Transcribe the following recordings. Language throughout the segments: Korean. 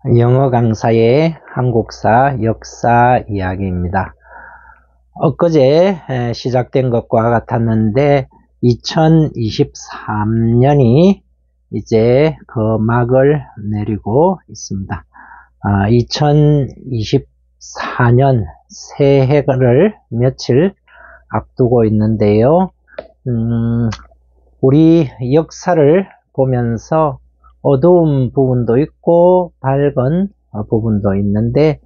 영어 강사의 한국사 역사 이야기입니다. 엊그제 시작된 것과 같았는데 2023년이 이제 그 막을 내리고 있습니다. 2024년 새해를 며칠 앞두고 있는데요. 우리 역사를 보면서 어두운 부분도 있고 밝은 부분도 있는데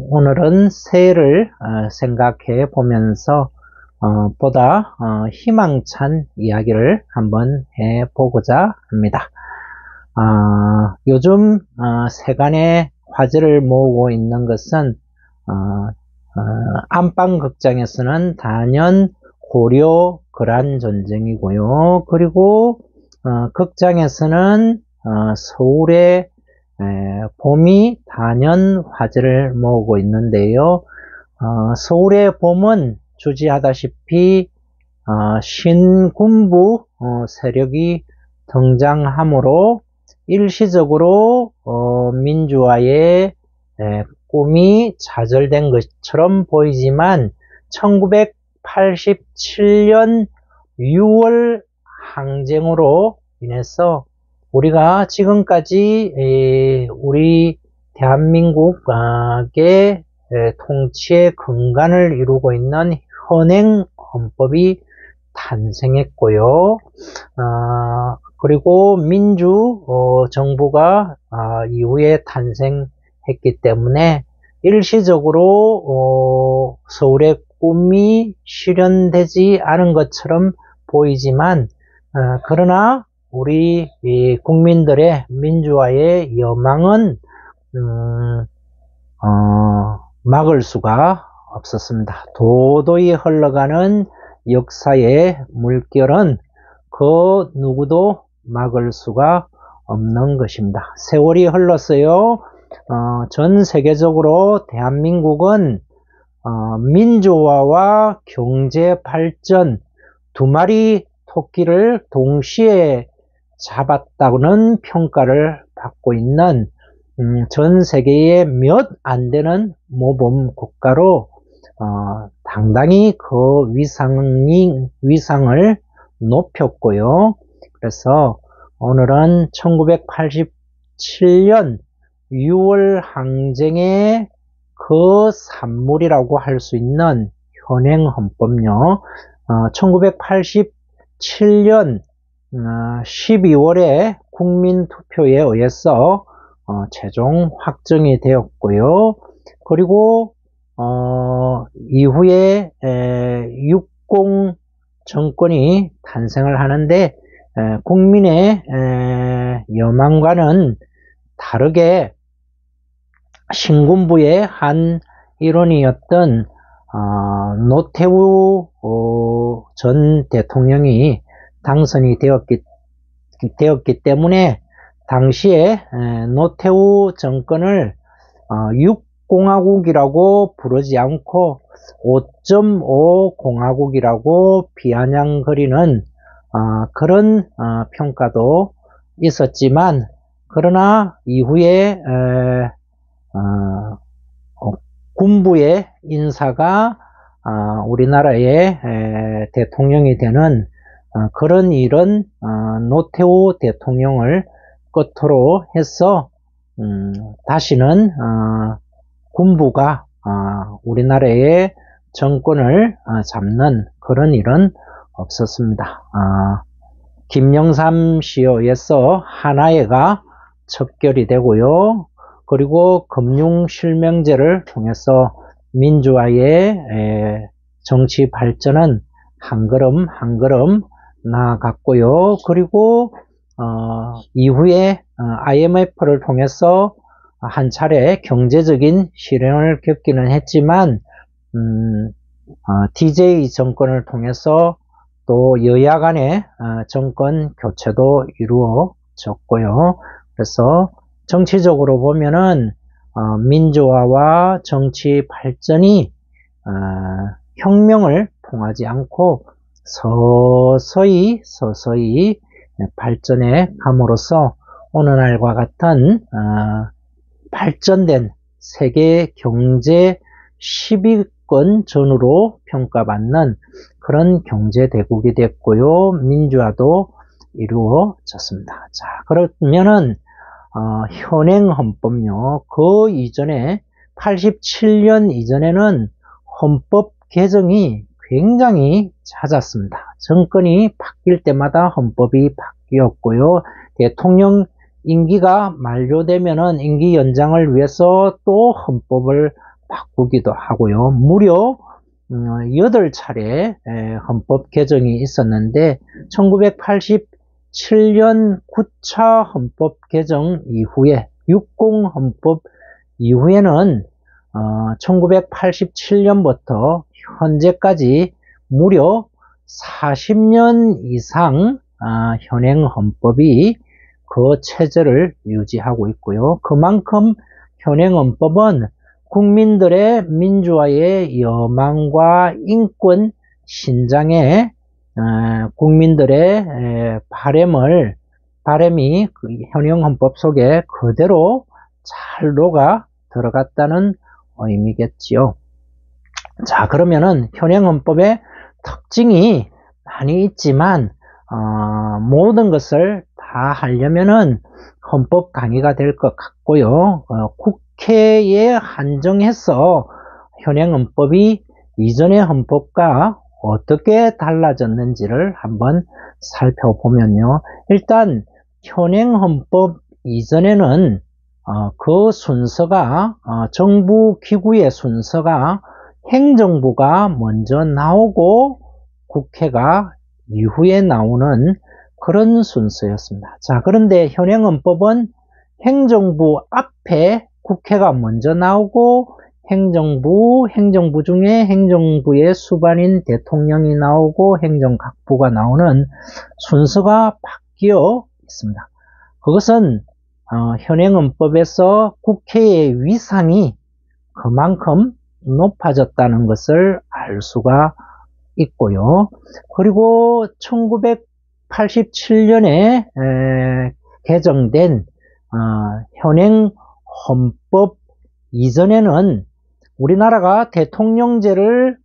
오늘은 새해를 생각해 보면서 보다 희망찬 이야기를 한번 해 보고자 합니다. 요즘 세간의 화제를 모으고 있는 것은 안방극장에서는 단연 고려 거란 전쟁이고요. 그리고 극장에서는 서울의 봄이 단연 화제를 모으고 있는데요. 서울의 봄은 주지하다시피 신군부 세력이 등장하므로 일시적으로 민주화의 꿈이 좌절된 것처럼 보이지만 1987년 6월 항쟁으로 인해서 우리가 지금까지 우리 대한민국의 통치의 근간을 이루고 있는 현행 헌법이 탄생했고요. 그리고 민주 정부가 이후에 탄생했기 때문에 일시적으로 서울의 꿈이 실현되지 않은 것처럼 보이지만 그러나 우리 국민들의 민주화의 여망은 막을 수가 없었습니다. 도도히 흘러가는 역사의 물결은 그 누구도 막을 수가 없는 것입니다. 세월이 흘렀어요. 전 세계적으로 대한민국은 민주화와 경제 발전 두 마리 토끼를 동시에 잡았다는 평가를 받고 있는 전 세계의 몇 안 되는 모범 국가로 당당히 그 위상을 높였고요. 그래서 오늘은 1987년 6월 항쟁의 그 산물이라고 할 수 있는 현행 헌법요. 1987년 12월에 국민투표에 의해서 최종 확정이 되었고요. 그리고 이후에 60 정권이 탄생을 하는데 국민의 여망과는 다르게 신군부의 한 일원이었던 노태우 전 대통령이 당선이 되었기 때문에 당시에 노태우 정권을 6공화국이라고 부르지 않고 5.5 공화국이라고 비아냥거리는 그런 평가도 있었지만 그러나 이후에 군부의 인사가 우리나라의 대통령이 되는 그런 일은 노태우 대통령을 끝으로 해서 다시는 군부가 우리나라의 정권을 잡는 그런 일은 없었습니다. 김영삼 씨에 의해서 한화회가 척결이 되고요. 그리고 금융실명제를 통해서 민주화의 정치 발전은 한 걸음 한 걸음 나아갔고요. 그리고 이후에 IMF를 통해서 한 차례 경제적인 실현을 겪기는 했지만 DJ 정권을 통해서 또 여야 간의 정권 교체도 이루어졌고요. 그래서 정치적으로 보면은 민주화와 정치 발전이 혁명을 통하지 않고 서서히 발전해 감으로써 오늘날과 같은 발전된 세계 경제 10위권 전후로 평가받는 그런 경제대국이 됐고요. 민주화도 이루어졌습니다. 자, 그러면은 현행 헌법요. 그 이전에 87년 이전에는 헌법 개정이 굉장히 잦았습니다. 정권이 바뀔 때마다 헌법이 바뀌었고요. 대통령 임기가 만료되면은 임기 연장을 위해서 또 헌법을 바꾸기도 하고요. 무려 8차례 헌법 개정이 있었는데 1987년 9차 헌법 개정 이후에 60 헌법 이후에는 1987년부터 현재까지 무려 40년 이상 현행 헌법이 그 체제를 유지하고 있고요. 그만큼 현행 헌법은 국민들의 민주화의 여망과 인권 신장에 국민들의 바람이 그 현행 헌법 속에 그대로 잘 녹아 들어갔다는 의미겠지요. 자, 그러면은 현행 헌법의 특징이 많이 있지만 모든 것을 다 하려면은 헌법 강의가 될 것 같고요. 국회에 한정해서 현행 헌법이 이전의 헌법과 어떻게 달라졌는지를 한번 살펴보면요. 일단 현행 헌법 이전에는 그 순서가 정부 기구의 순서가 행정부가 먼저 나오고 국회가 이후에 나오는 그런 순서였습니다. 자, 그런데 현행 헌법은 행정부 앞에 국회가 먼저 나오고 행정부 중에 행정부의 수반인 대통령이 나오고 행정각부가 나오는 순서가 바뀌어 있습니다. 그것은 현행 헌법에서 국회의 위상이 그만큼 높아졌다는 것을 알 수가 있고요. 그리고 1987년에 개정된 현행 헌법 이전에는 우리나라가 대통령제를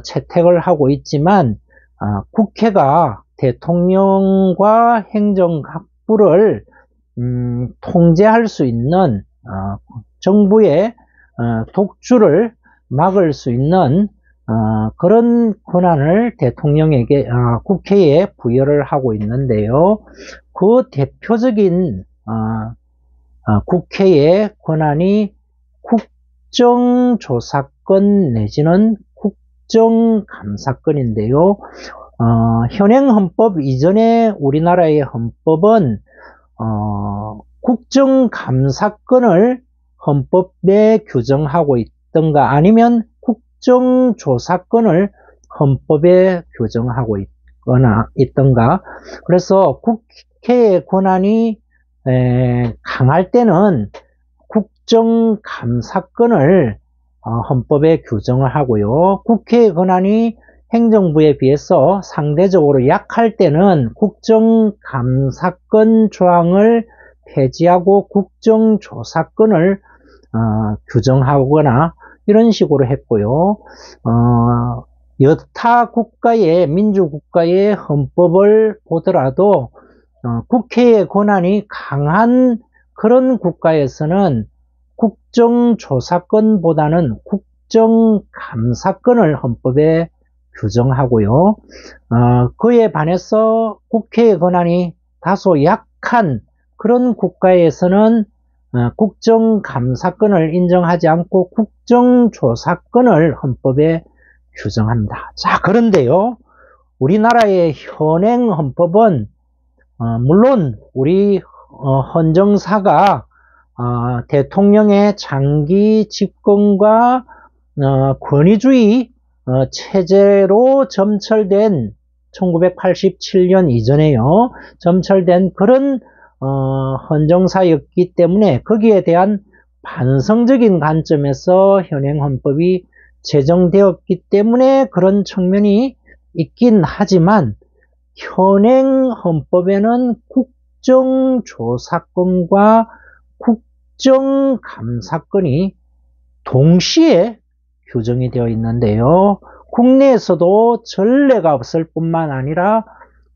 채택을 하고 있지만 국회가 대통령과 행정각부를 통제할 수 있는 정부의 독주를 막을 수 있는 그런 권한을 대통령에게 국회에 부여를 하고 있는데요. 그 대표적인 국회의 권한이 국정조사권 내지는 국정감사권인데요. 현행 헌법 이전에 우리나라의 헌법은 국정감사권을 헌법에 규정하고 있던가 아니면 국정조사권을 헌법에 규정하고 있던가. 그래서 국회의 권한이 강할 때는 국정감사권을 헌법에 규정을 하고요. 국회의 권한이 행정부에 비해서 상대적으로 약할 때는 국정감사권 조항을 폐지하고 국정조사권을 규정하거나 이런 식으로 했고요. 여타 국가의 민주국가의 헌법을 보더라도 국회의 권한이 강한 그런 국가에서는 국정조사권보다는 국정감사권을 헌법에 규정하고요. 그에 반해서 국회의 권한이 다소 약한 그런 국가에서는 국정감사권을 인정하지 않고 국정조사권을 헌법에 규정합니다. 자, 그런데요, 우리나라의 현행 헌법은 물론 우리 헌정사가 대통령의 장기 집권과 권위주의 체제로 점철된 1987년 이전에요. 점철된 그런 헌정사였기 때문에 거기에 대한 반성적인 관점에서 현행 헌법이 제정되었기 때문에 그런 측면이 있긴 하지만 현행 헌법에는 국정조사권과 국정감사권이 동시에 규정이 되어 있는데요. 국내에서도 전례가 없을 뿐만 아니라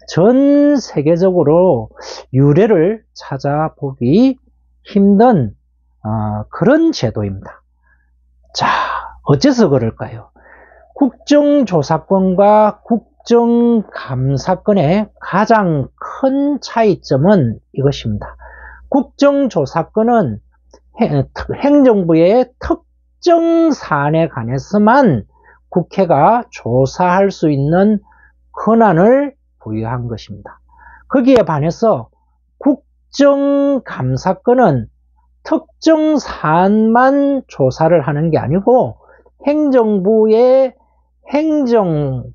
전 세계적으로 유례를 찾아보기 힘든 그런 제도입니다. 자, 어째서 그럴까요? 국정조사권과 국정감사권의 가장 큰 차이점은 이것입니다. 국정조사권은 행정부의 특정 사안에 관해서만 국회가 조사할 수 있는 권한을 부여한 것입니다. 거기에 반해서 국정감사권은 특정 사안만 조사를 하는 게 아니고 행정부의 행정행위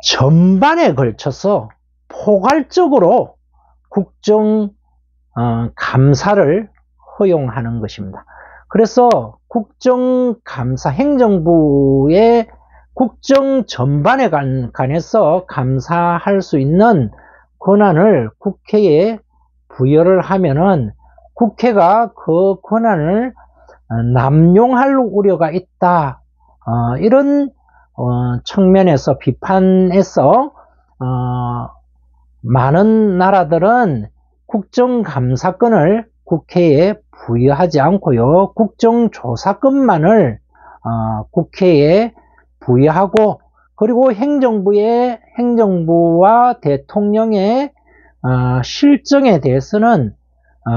전반에 걸쳐서 포괄적으로 국정감사를 허용하는 것입니다. 그래서 국정감사, 행정부의 국정 전반에 관해서 감사할 수 있는 권한을 국회에 부여를 하면은 국회가 그 권한을 남용할 우려가 있다. 이런 측면에서 비판해서 많은 나라들은 국정감사권을 국회에 부여하지 않고요. 국정조사권만을 국회에 부여하고 그리고 행정부와 대통령의 실정에 대해서는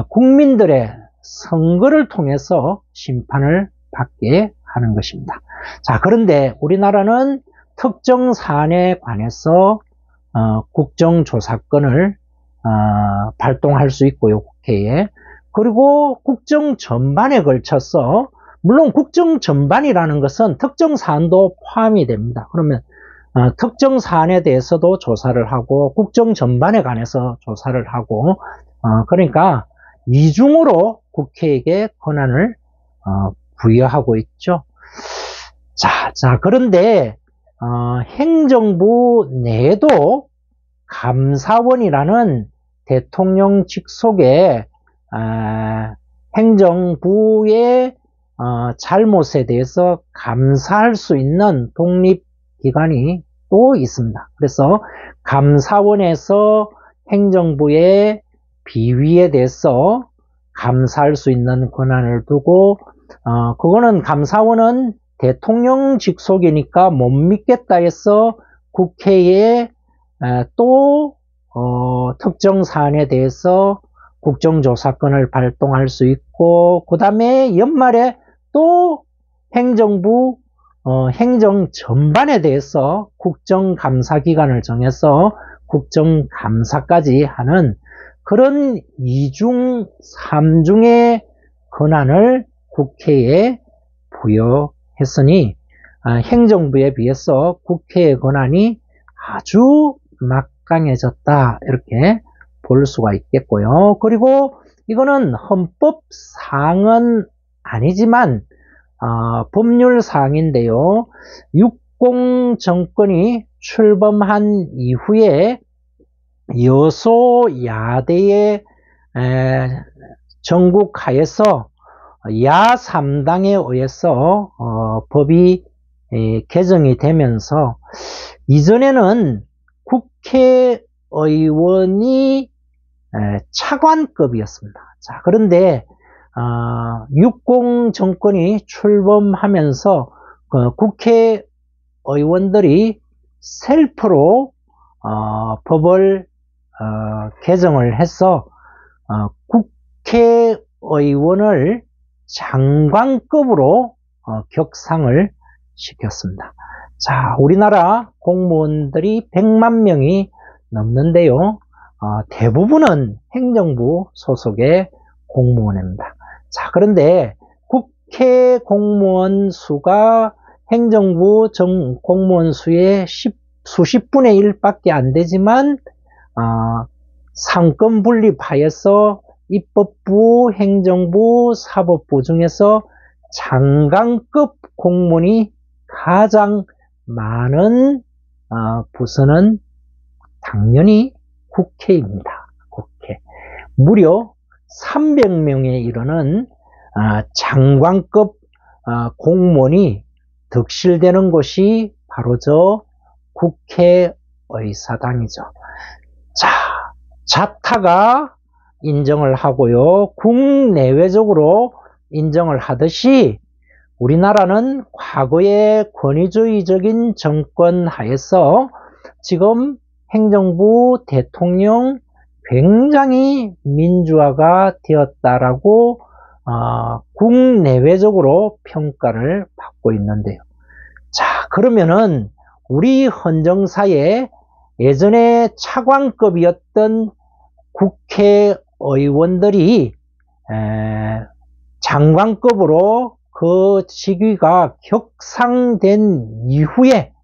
국민들의 선거를 통해서 심판을 받게 하는 것입니다. 자, 그런데 우리나라는 특정 사안에 관해서 국정조사권을 발동할 수 있고요, 국회에. 그리고 국정 전반에 걸쳐서 물론 국정 전반이라는 것은 특정 사안도 포함이 됩니다. 그러면 특정 사안에 대해서도 조사를 하고 국정 전반에 관해서 조사를 하고 그러니까 이중으로 국회에게 권한을 부여하고 있죠. 자 그런데 행정부 내에도 감사원이라는 대통령 직속의 행정부의 잘못에 대해서 감사할 수 있는 독립기관이 또 있습니다. 그래서 감사원에서 행정부의 비위에 대해서 감사할 수 있는 권한을 두고 그거는 감사원은 대통령 직속이니까 못 믿겠다 해서 국회에 또 특정 사안에 대해서 국정조사권을 발동할 수 있고 그 다음에 연말에 또 행정부 행정 전반에 대해서 국정감사기관을 정해서 국정감사까지 하는 그런 2중, 3중의 권한을 국회에 부여했으니 행정부에 비해서 국회의 권한이 아주 막강해졌다 이렇게 볼 수가 있겠고요. 그리고 이거는 헌법사항은 아니지만 법률사항인데요. 60 정권이 출범한 이후에 여소야대의 정국하에서 야3당에 의해서 법이 개정이 되면서 이전에는 국회의원이 차관급이었습니다. 자, 그런데 60 정권이 출범하면서 국회의원들이 셀프로 법을 개정을 해서 국회의원을 장관급으로 격상을 시켰습니다. 자, 우리나라 공무원들이 100만 명이 넘는데요. 대부분은 행정부 소속의 공무원입니다. 자, 그런데 국회 공무원 수가 행정부 공무원 수의 수십 분의 1밖에 안 되지만 상권 분립하여서 입법부, 행정부, 사법부 중에서 장관급 공무원이 가장 많은 부서는 당연히 국회입니다. 국회. 무려 300명에 이르는 장관급 공무원이 득실되는 곳이 바로 저 국회의사당이죠. 자, 자타가 인정을 하고요. 국내외적으로 인정을 하듯이 우리나라는 과거의 권위주의적인 정권 하에서 지금 행정부, 대통령 굉장히 민주화가 되었다라고 국내외적으로 평가를 받고 있는데요. 자, 그러면은 우리 헌정사에 예전에 차관급이었던 국회의원들이 장관급으로 그 직위가 격상된 이후에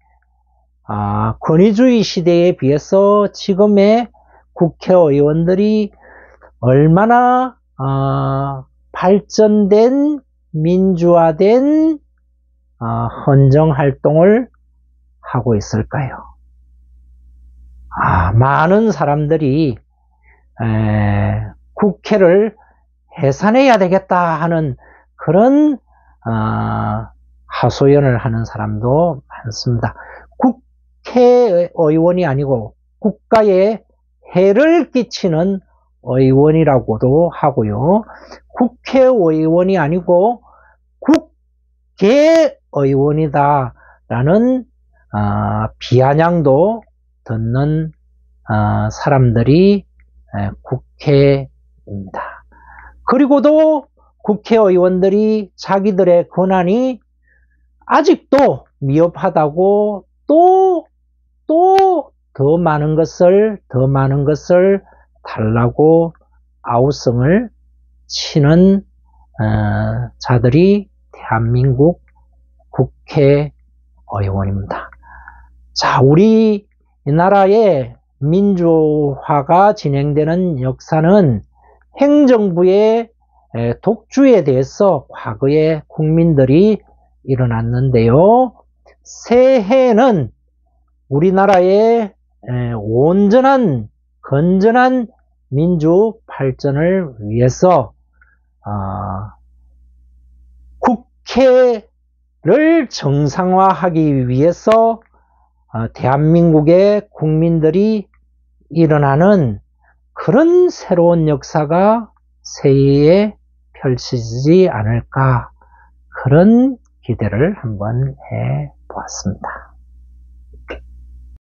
권위주의 시대에 비해서 지금의 국회의원들이 얼마나 발전된 민주화된 헌정활동을 하고 있을까요? 많은 사람들이 국회를 해산해야 되겠다 하는 그런 하소연을 하는 사람도 많습니다. 국회의원이 아니고 국가에 해를 끼치는 의원이라고도 하고요. 국회의원이 아니고 국회의원이다 라는 비아냥도 듣는 사람들이 국회입니다. 그리고도 국회의원들이 자기들의 권한이 아직도 미흡하다고 또 더 많은 것을 달라고 아우성을 치는 자들이 대한민국 국회의원입니다. 자, 우리 나라의 민주화가 진행되는 역사는 행정부의 독주에 대해서 과거에 국민들이 일어났는데요. 새해는 우리나라의 온전한 건전한 민주 발전을 위해서 국회를 정상화하기 위해서 대한민국의 국민들이 일어나는 그런 새로운 역사가 새해에 펼쳐지지 않을까, 그런 기대를 한번 해 보았습니다.